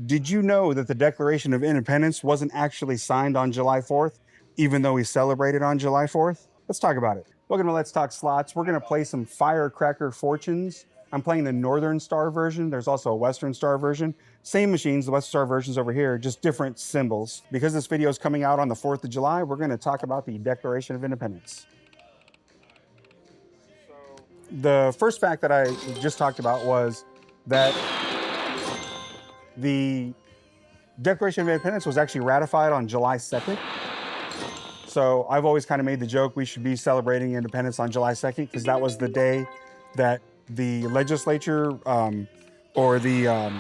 Did you know that the Declaration of Independence wasn't actually signed on July 4th, even though we celebrated on July 4th? Let's talk about it. Welcome to Let's Talk Slots. We're going to play some Firecracker Fortunes. I'm playing the Northern Star version. There's also a Western Star version. Same machines, the Western Star version's over here, just different symbols. Because this video is coming out on the 4th of July, we're going to talk about the Declaration of Independence. The first fact that I just talked about was that the Declaration of Independence was actually ratified on July 2nd. So I've always kind of made the joke we should be celebrating independence on July 2nd because that was the day that the legislature or the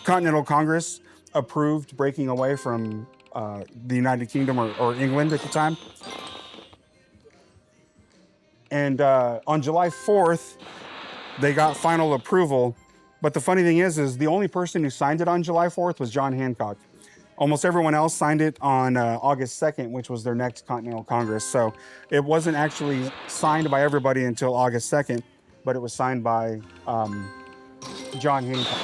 Continental Congress approved breaking away from the United Kingdom or England at the time. And on July 4th, they got final approval. But the funny thing is the only person who signed it on July 4th was John Hancock. Almost everyone else signed it on August 2nd, which was their next Continental Congress. So it wasn't actually signed by everybody until August 2nd, but it was signed by John Hancock.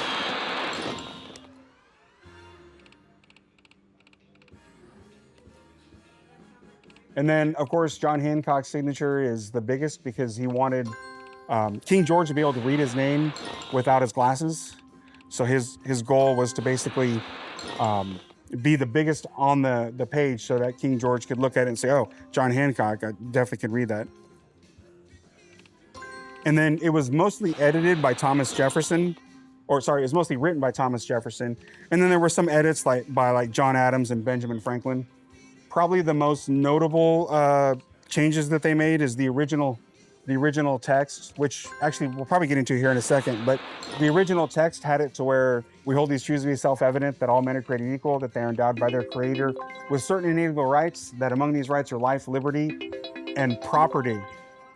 And then, of course, John Hancock's signature is the biggest because he wanted King George to be able to read his name without his glasses. So his goal was to basically be the biggest on the page so that King George could look at it and say, oh, John Hancock, I definitely can read that. And then it was mostly edited by Thomas Jefferson, or sorry, it was mostly written by Thomas Jefferson. And then there were some edits by John Adams and Benjamin Franklin. Probably the most notable changes that they made is the original text, which actually we'll probably get into here in a second, but the original text had it to where we hold these truths to be self-evident, that all men are created equal, that they are endowed by their creator with certain inalienable rights, that among these rights are life, liberty, and property.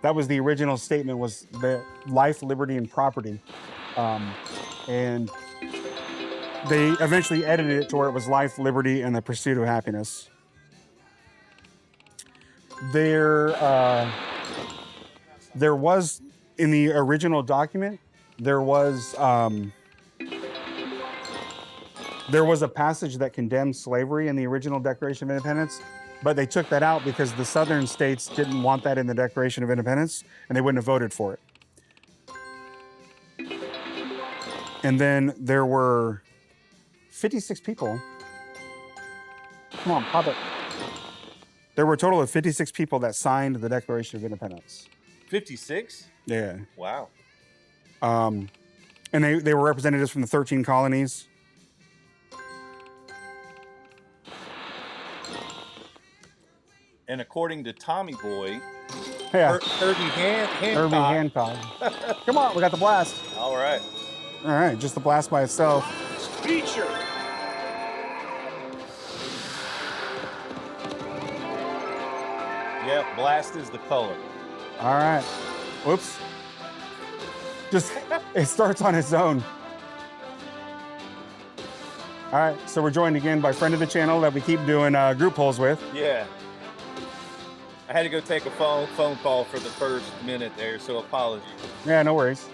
That was the original statement, was the life, liberty, and property. And they eventually edited it to where it was life, liberty, and the pursuit of happiness. There was, in the original document, there was a passage that condemned slavery in the original Declaration of Independence, but they took that out because the southern states didn't want that in the Declaration of Independence, and they wouldn't have voted for it. And then there were 56 people. Come on, pop it. There were a total of 56 people that signed the Declaration of Independence. 56? Yeah. Wow. And they were representatives from the 13 colonies. And according to Tommy Boy, Yeah. Herbie Hancock. Herbie Hancock. Come on, we got the blast. All right. All right, just the blast by itself. Feature. Yep, blast is the color. All right. Whoops. Just, it starts on its own. All right, so we're joined again by friend of the channel that we keep doing group polls with. Yeah. I had to go take a phone call for the first minute there, so apologies. Yeah, no worries.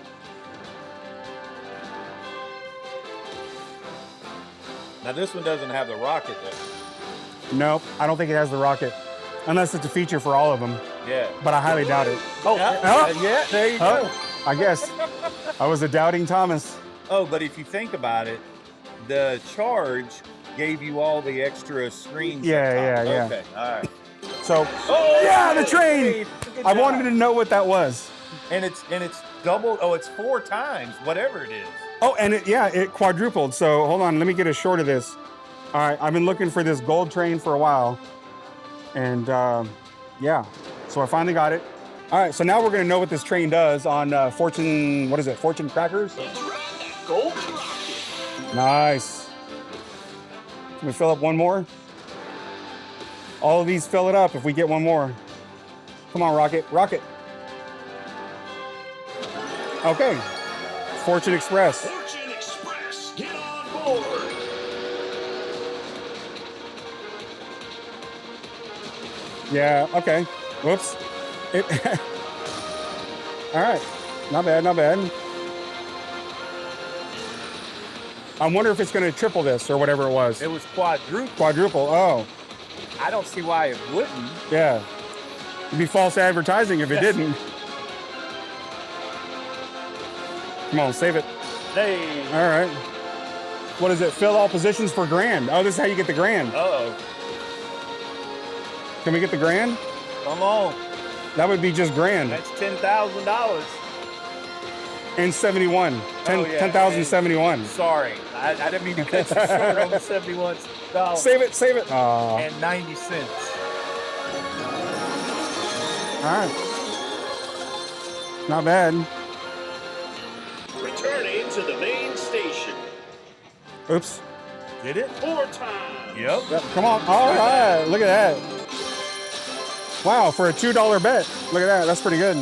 Now this one doesn't have the rocket though. Nope, I don't think it has the rocket, unless it's a feature for all of them. Yeah. But I highly doubt it. Oh, yeah, there you go. I guess. I was a doubting Thomas. Oh, but if you think about it, the charge gave you all the extra screens. Yeah. Okay, all right. So, Oh, yeah, the train. Good I job. wanted to know what that was. And it's double. Oh, it's 4 times, whatever it is. Oh, and it quadrupled. So hold on, let me get a short of this. All right, I've been looking for this gold train for a while. And yeah, so I finally got it. All right, so now we're gonna know what this train does on Fortune, what is it, Fortune Crackers? Let's ride that gold rocket. Nice. Can we fill up one more? All of these fill it up if we get one more. Come on, rocket. Okay, Fortune Express. Fortune Express, get on board. Yeah, okay. Whoops. All right, not bad. I wonder if it's going to triple this or whatever it was. It was quadruple. Quadruple. Oh, I don't see why it wouldn't. yeah. It'd be false advertising if it didn't. Come on, save it. Hey. All right. What is it? Fill all positions for grand. Oh, this is how you get the grand. Uh-oh. Can we get the grand? Come on. That would be just grand. That's $10,000. And 71. 10, Oh, yeah. 10,071. Sorry. I didn't mean to cut you short on the $71. Save it, save it. And 90 cents. All right. Not bad. Returning to the main station. Oops. Did it? 4 times. Yep. Yep, come on. All right. Look at that. Wow, for a $2 bet. Look at that. That's pretty good.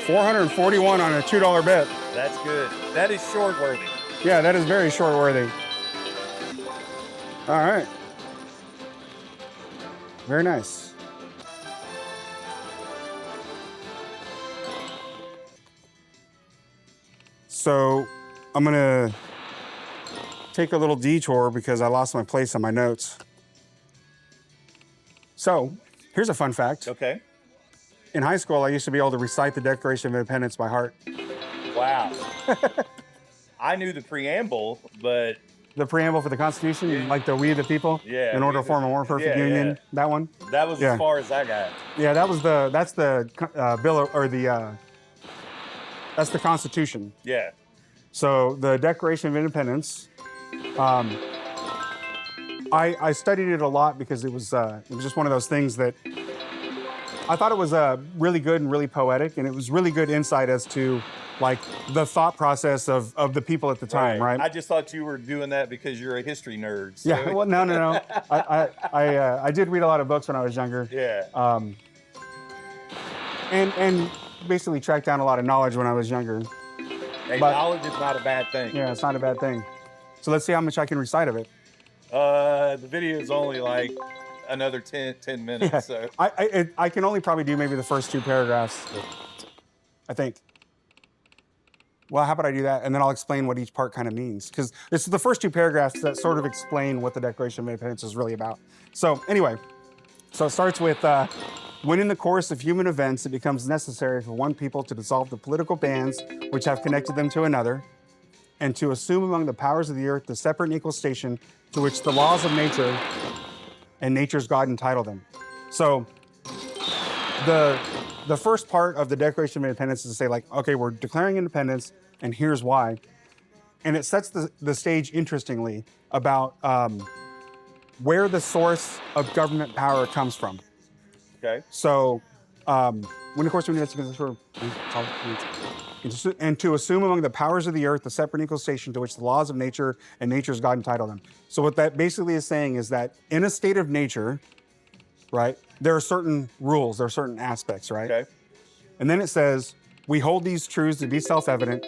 441 on a $2 bet. That's good. That is short worthy. Yeah, that is very short worthy. All right. Very nice. So I'm gonna take a little detour because I lost my place on my notes. So here's a fun fact. Okay. In high school, I used to be able to recite the Declaration of Independence by heart. Wow. I knew the preamble, but The preamble for the Constitution, like the "We the People," Yeah, in order we to form a more perfect yeah, union. yeah. That one. that was Yeah. as far as I got. Yeah, that's the bill or the that's the Constitution. Yeah. So the Declaration of Independence, I studied it a lot because it was just one of those things that I thought it was really good and really poetic, and it was really good insight as to like the thought process of the people at the time, right? I just thought you were doing that because you're a history nerd. So. Yeah, well, no. I did read a lot of books when I was younger. Yeah. And basically tracked down a lot of knowledge when I was younger. Hey, but- knowledge is not a bad thing. Yeah, it's not a bad thing. So let's see how much I can recite of it. The video is only like another 10 minutes. Yeah. So I can only probably do maybe the first 2 paragraphs, I think. Well, how about I do that, and then I'll explain what each part kind of means, because it's the first 2 paragraphs that sort of explain what the Declaration of Independence is really about. So anyway, so it starts with, when in the course of human events it becomes necessary for one people to dissolve the political bands which have connected them to another, and to assume among the powers of the earth the separate and equal station to which the laws of nature and nature's God entitle them. So the first part of the Declaration of Independence is to say, like, okay, we're declaring independence, and here's why. And it sets the stage, interestingly, about where the source of government power comes from. okay. So, when of course we need and to assume among the powers of the earth the separate and equal station to which the laws of nature and nature's God entitle them. So what that basically is saying is that in a state of nature, right, there are certain rules, there are certain aspects, right? Okay. And then it says, we hold these truths to be self-evident,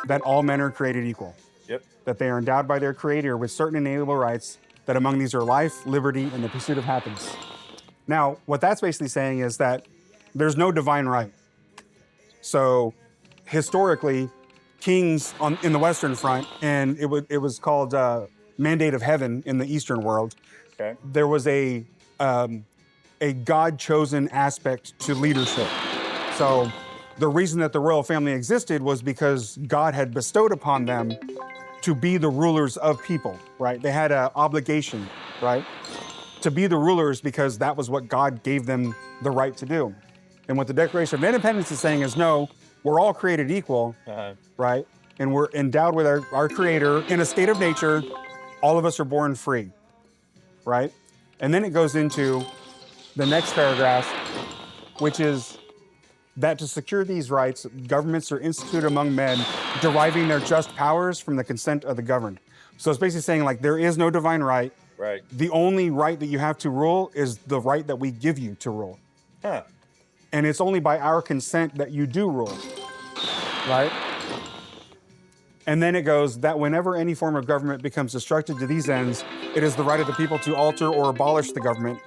that all men are created equal, Yep. that they are endowed by their creator with certain inalienable rights, that among these are life, liberty, and the pursuit of happiness. Now, what that's basically saying is that there's no divine right. So historically, kings in the Western Front, and it was called Mandate of Heaven in the Eastern world, Okay. there was a God-chosen aspect to leadership. So the reason that the royal family existed was because God had bestowed upon them to be the rulers of people, right? They had an obligation, right, to be the rulers because that was what God gave them the right to do. And what the Declaration of Independence is saying is, no, we're all created equal, right? And we're endowed with our creator in a state of nature. All of us are born free, right? And then it goes into the next paragraph, which is that to secure these rights, governments are instituted among men, deriving their just powers from the consent of the governed. So it's basically saying, like, there is no divine right. Right. The only right that you have to rule is the right that we give you to rule. Huh. And it's only by our consent that you do rule, right? And then it goes that whenever any form of government becomes destructive to these ends, it is the right of the people to alter or abolish the government.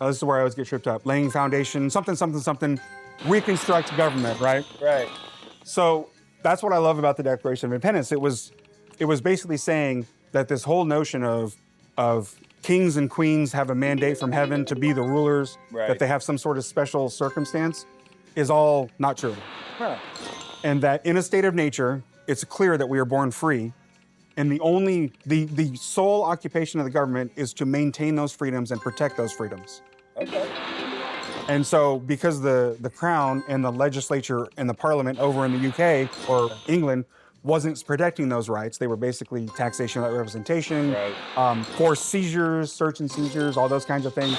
This is where I always get tripped up. Laying foundation, something, reconstruct government, right? Right. So that's what I love about the Declaration of Independence. It was basically saying that this whole notion of kings and queens have a mandate from heaven to be the rulers, Right. that they have some sort of special circumstance, is all not true. Huh. And that in a state of nature, it's clear that we are born free. And the sole occupation of the government is to maintain those freedoms and protect those freedoms. Okay. And so because the crown and the legislature and the parliament over in the UK or England wasn't protecting those rights, they were basically taxation without representation, Right. forced seizures, search and seizures, all those kinds of things.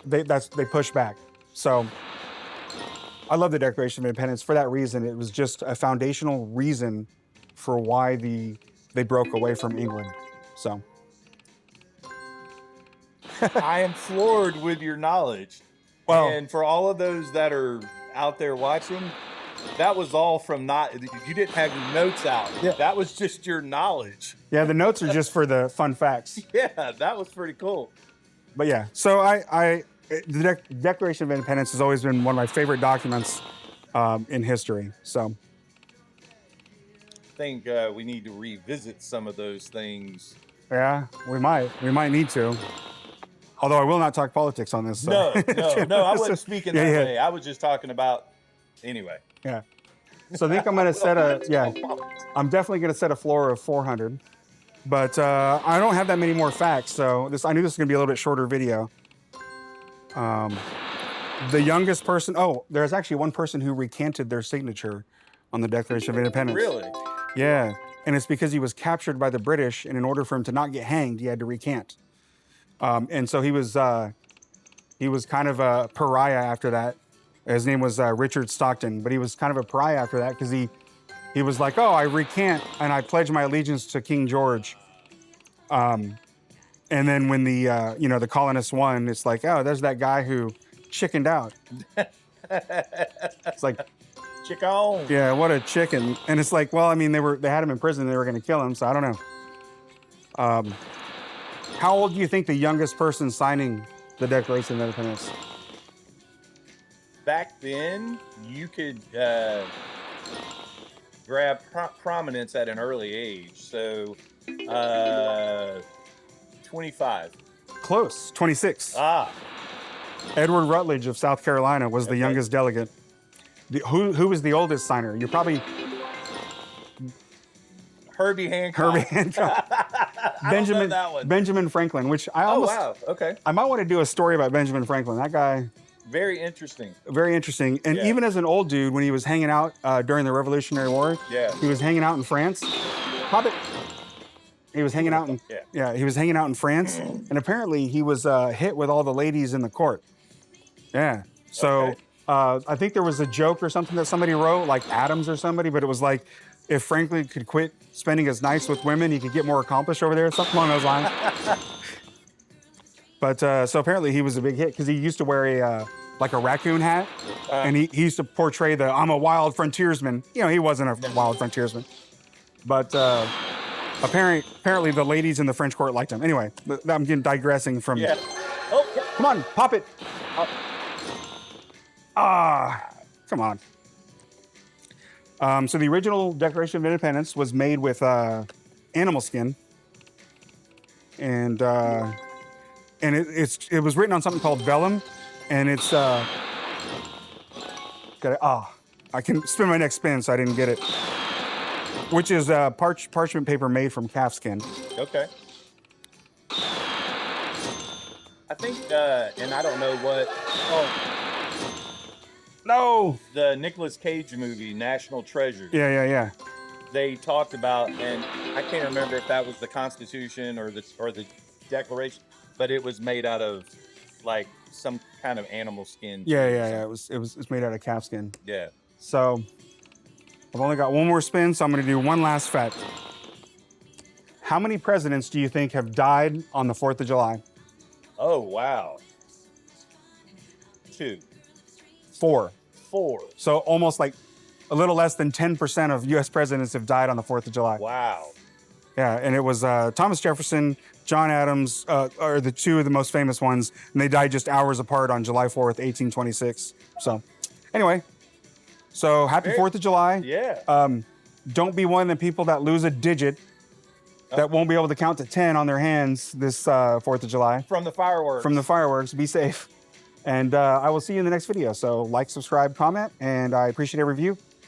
They pushed back. So I love the Declaration of Independence for that reason. It was just a foundational reason for why they broke away from England. So I am floored with your knowledge. Well- and for all of those that are out there watching, that was all from you didn't have your notes out. Yeah. That was just your knowledge. yeah, the notes are just for the fun facts. Yeah, that was pretty cool. But yeah, so the Declaration of Independence has always been one of my favorite documents in history. So I think we need to revisit some of those things. yeah, we might need to. Although I will not talk politics on this. So. No, I wasn't speaking that Yeah. way. I was just talking about, anyway. Yeah. So I think I'm gonna set I'm definitely gonna set a floor of 400. But I don't have that many more facts, so I knew this was gonna be a little bit shorter video. The youngest person, there's actually one person who recanted their signature on the Declaration of Independence. Really? Yeah, and it's because he was captured by the British, and in order for him to not get hanged, he had to recant. And so he was kind of a pariah after that. His name was Richard Stockton, but he was kind of a pariah after that because he was like, oh, I recant and I pledge my allegiance to King George. And then when the colonists won, it's like, oh, there's that guy who chickened out. It's like, Chicken. yeah, what a chicken. And it's like, well, I mean, they had him in prison, they were going to kill him, so I don't know. How old do you think the youngest person signing the Declaration of Independence? Back then, you could grab prominence at an early age. So, 25. Close, 26. Ah, Edward Rutledge of South Carolina was the Okay. youngest delegate. Who was the oldest signer? You're probably Herbie Hancock. Herbie Hancock. I don't know that one. Benjamin Franklin, which I Oh, almost, wow. Okay. I might want to do a story about Benjamin Franklin. That guy, Very interesting. very interesting. And Yeah. even as an old dude, when he was hanging out during the Revolutionary War, Yeah. he was hanging out in France. Pop it. He was hanging out in he was hanging out in France, and apparently he was hit with all the ladies in the court. Yeah. So Okay. I think there was a joke or something that somebody wrote, like Adams or somebody, but it was like, if Franklin could quit spending his nights with women, he could get more accomplished over there, something along those lines. But so apparently he was a big hit because he used to wear a raccoon hat, and he used to portray I'm a wild frontiersman. You know, he wasn't a wild frontiersman, but apparently the ladies in the French court liked him. Anyway, I'm digressing from. Yeah. Oh, Come on, pop it. Come on. So the original Declaration of Independence was made with animal skin, and it was written on something called vellum, and it's I can spin my next spin, so I didn't get it. Which is parchment paper made from calf skin. okay. I think, and I don't know what. Oh, No. the Nicolas Cage movie, National Treasure. Yeah. They talked about, and I can't remember if that was the Constitution or the Declaration, but it was made out of like some kind of animal skin. Yeah. It was made out of calf skin. Yeah. So I've only got one more spin, so I'm going to do one last fact. How many presidents do you think have died on the 4th of July? Oh, wow. 2. 4. 4. So almost like a little less than 10% of U.S. presidents have died on the 4th of July. Wow. Yeah, and it was Thomas Jefferson, John Adams, are the two of the most famous ones, and they died just hours apart on July 4th, 1826. So anyway, So happy Very- 4th of July. Yeah. Don't be one of the people that lose a digit that won't be able to count to 10 on their hands this 4th of July. From the fireworks. From the fireworks. Be safe. And I will see you in the next video. So like, subscribe, comment, and I appreciate every review.